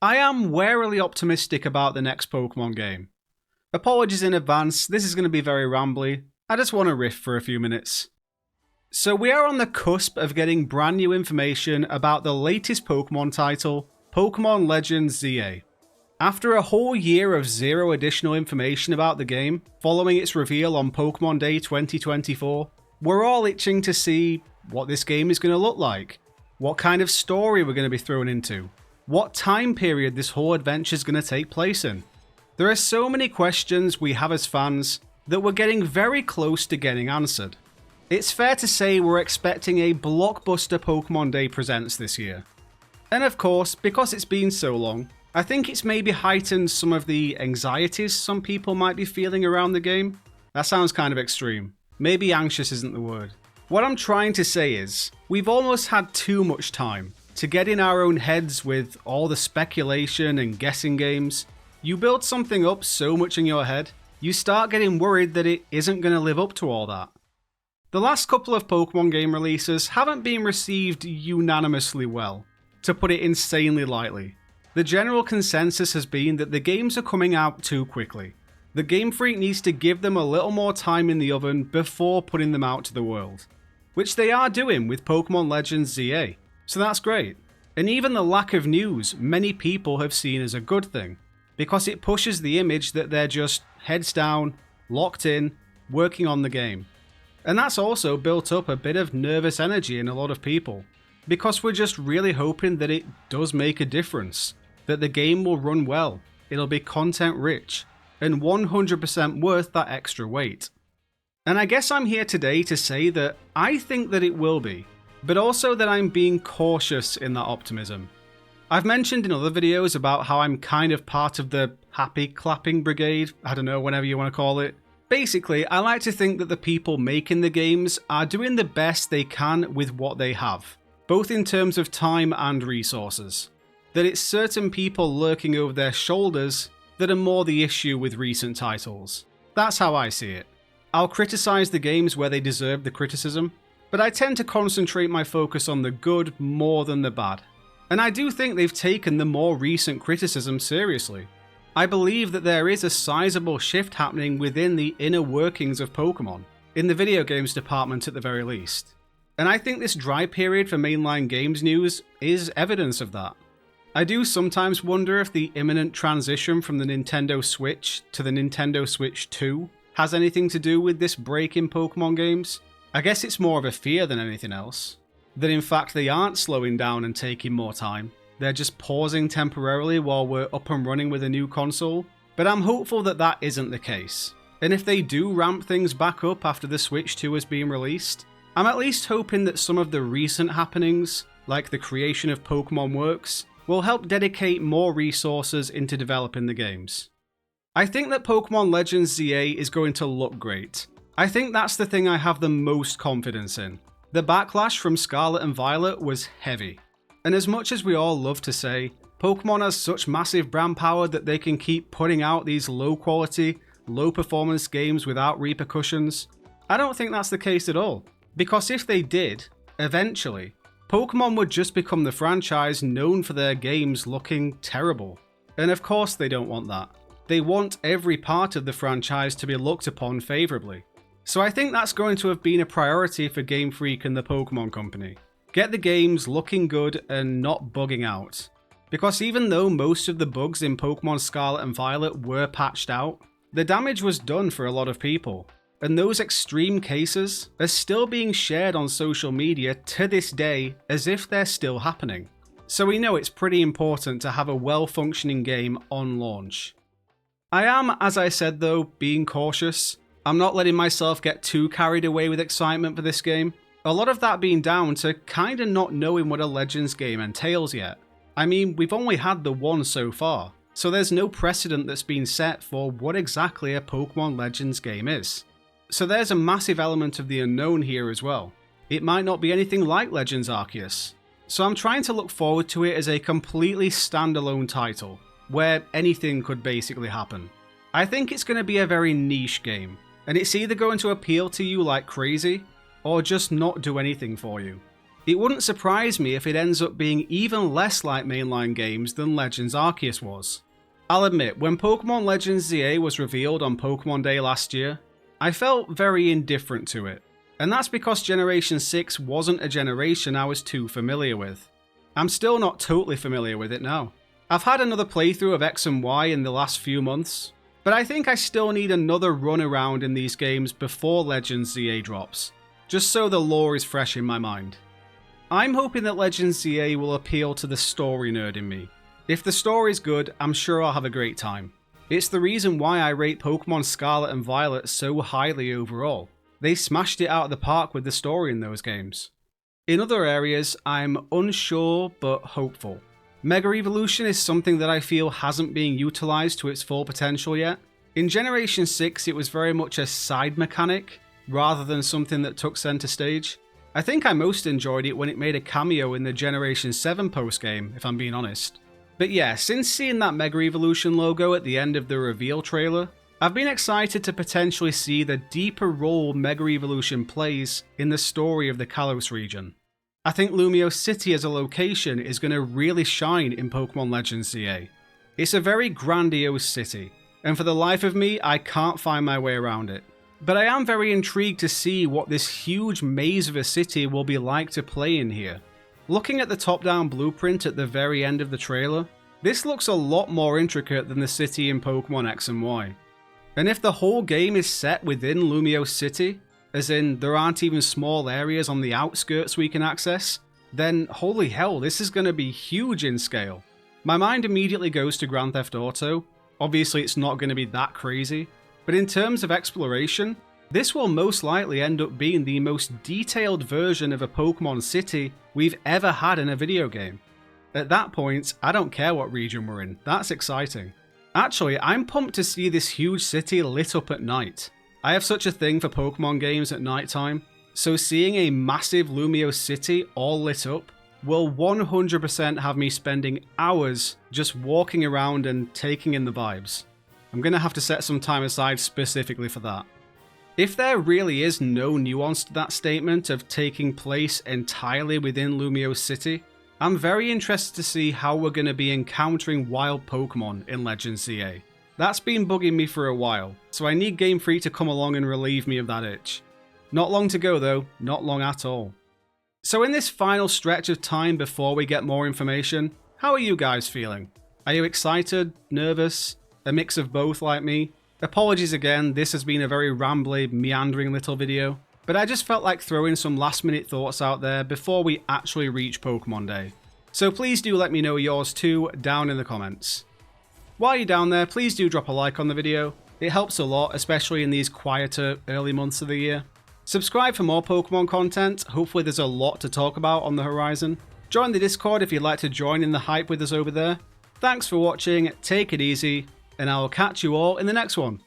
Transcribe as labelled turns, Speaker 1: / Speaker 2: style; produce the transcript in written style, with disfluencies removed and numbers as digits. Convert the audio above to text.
Speaker 1: I am warily optimistic about the next Pokémon game. Apologies in advance, this is going to be very rambly. I just want to riff for a few minutes. So we are on the cusp of getting brand new information about the latest Pokémon title, Pokémon Legends ZA. After a whole year of zero additional information about the game, following its reveal on Pokémon Day 2024, we're all itching to see what this game is going to look like, what kind of story we're going to be thrown into, what time period this whole adventure is going to take place in. There are so many questions we have as fans that we're getting very close to getting answered. It's fair to say we're expecting a blockbuster Pokémon Day Presents this year. And of course, because it's been so long, I think it's maybe heightened some of the anxieties some people might be feeling around the game. That sounds kind of extreme. Maybe anxious isn't the word. What I'm trying to say is, we've almost had too much time to get in our own heads with all the speculation and guessing games. You build something up so much in your head, you start getting worried that it isn't going to live up to all that. The last couple of Pokémon game releases haven't been received unanimously well, to put it insanely lightly. The general consensus has been that the games are coming out too quickly. The Game Freak needs to give them a little more time in the oven before putting them out to the world, which they are doing with Pokémon Legends ZA, so that's great. And even the lack of news many people have seen as a good thing, because it pushes the image that they're just heads down, locked in, working on the game. And that's also built up a bit of nervous energy in a lot of people, because we're just really hoping that it does make a difference, that the game will run well, it'll be content rich, and 100% worth that extra wait. And I guess I'm here today to say that I think that it will be, but also that I'm being cautious in that optimism. I've mentioned in other videos about how I'm kind of part of the happy clapping brigade, I don't know, whatever you want to call it. Basically, I like to think that the people making the games are doing the best they can with what they have, both in terms of time and resources. That it's certain people lurking over their shoulders that are more the issue with recent titles. That's how I see it. I'll criticise the games where they deserve the criticism, but I tend to concentrate my focus on the good more than the bad. And I do think they've taken the more recent criticism seriously. I believe that there is a sizable shift happening within the inner workings of Pokémon, in the video games department at the very least. And I think this dry period for mainline games news is evidence of that. I do sometimes wonder if the imminent transition from the Nintendo Switch to the Nintendo Switch 2 has anything to do with this break in Pokémon games. I guess it's more of a fear than anything else. That in fact they aren't slowing down and taking more time. They're just pausing temporarily while we're up and running with a new console. But I'm hopeful that that isn't the case. And if they do ramp things back up after the Switch 2 has been released, I'm at least hoping that some of the recent happenings, like the creation of Pokémon Works, will help dedicate more resources into developing the games. I think that Pokémon Legends ZA is going to look great. I think that's the thing I have the most confidence in. The backlash from Scarlet and Violet was heavy. And as much as we all love to say, Pokémon has such massive brand power that they can keep putting out these low quality, low performance games without repercussions, I don't think that's the case at all. Because if they did, eventually, Pokémon would just become the franchise known for their games looking terrible. And of course they don't want that. They want every part of the franchise to be looked upon favourably. So I think that's going to have been a priority for Game Freak and the Pokémon Company. Get the games looking good and not bugging out. Because even though most of the bugs in Pokémon Scarlet and Violet were patched out, the damage was done for a lot of people. And those extreme cases are still being shared on social media to this day as if they're still happening. So we know it's pretty important to have a well-functioning game on launch. I am, as I said though, being cautious. I'm not letting myself get too carried away with excitement for this game. A lot of that being down to kinda not knowing what a Legends game entails yet. I mean, we've only had the one so far, so there's no precedent that's been set for what exactly a Pokémon Legends game is. So there's a massive element of the unknown here as well. It might not be anything like Legends Arceus. So I'm trying to look forward to it as a completely standalone title, where anything could basically happen. I think it's going to be a very niche game, and it's either going to appeal to you like crazy, or just not do anything for you. It wouldn't surprise me if it ends up being even less like mainline games than Legends Arceus was. I'll admit, when Pokémon Legends ZA was revealed on Pokémon Day last year, I felt very indifferent to it, and that's because Generation 6 wasn't a generation I was too familiar with. I'm still not totally familiar with it now. I've had another playthrough of X and Y in the last few months, but I think I still need another run around in these games before Legends ZA drops, just so the lore is fresh in my mind. I'm hoping that Legends ZA will appeal to the story nerd in me. If the story's good, I'm sure I'll have a great time. It's the reason why I rate Pokémon Scarlet and Violet so highly overall. They smashed it out of the park with the story in those games. In other areas, I'm unsure but hopeful. Mega Evolution is something that I feel hasn't been utilised to its full potential yet. In Generation 6 it was very much a side mechanic, rather than something that took centre stage. I think I most enjoyed it when it made a cameo in the Generation 7 post-game, if I'm being honest. But yeah, since seeing that Mega Evolution logo at the end of the reveal trailer, I've been excited to potentially see the deeper role Mega Evolution plays in the story of the Kalos region. I think Lumio City as a location is going to really shine in Pokémon Legends ZA. It's a very grandiose city, and for the life of me, I can't find my way around it. But I am very intrigued to see what this huge maze of a city will be like to play in here. Looking at the top-down blueprint at the very end of the trailer, this looks a lot more intricate than the city in Pokémon X and Y. And if the whole game is set within Lumio City, as in there aren't even small areas on the outskirts we can access, then holy hell, this is going to be huge in scale. My mind immediately goes to Grand Theft Auto. Obviously it's not going to be that crazy, but in terms of exploration, this will most likely end up being the most detailed version of a Pokémon City we've ever had in a video game. At that point, I don't care what region we're in, that's exciting. Actually, I'm pumped to see this huge city lit up at night. I have such a thing for Pokemon games at night time, so seeing a massive Lumio City all lit up will 100% have me spending hours just walking around and taking in the vibes. I'm going to have to set some time aside specifically for that. If there really is no nuance to that statement of taking place entirely within Lumio City, I'm very interested to see how we're going to be encountering wild Pokemon in Legends ZA. That's been bugging me for a while, so I need Game Freak to come along and relieve me of that itch. Not long to go though, not long at all. So in this final stretch of time before we get more information, how are you guys feeling? Are you excited, nervous, a mix of both like me? Apologies again, this has been a very rambly, meandering little video, but I just felt like throwing some last minute thoughts out there before we actually reach Pokemon Day. So please do let me know yours too down in the comments. While you're down there, please do drop a like on the video. It helps a lot, especially in these quieter early months of the year. Subscribe for more Pokemon content, hopefully there's a lot to talk about on the horizon. Join the Discord if you'd like to join in the hype with us over there. Thanks for watching, take it easy, and I will catch you all in the next one.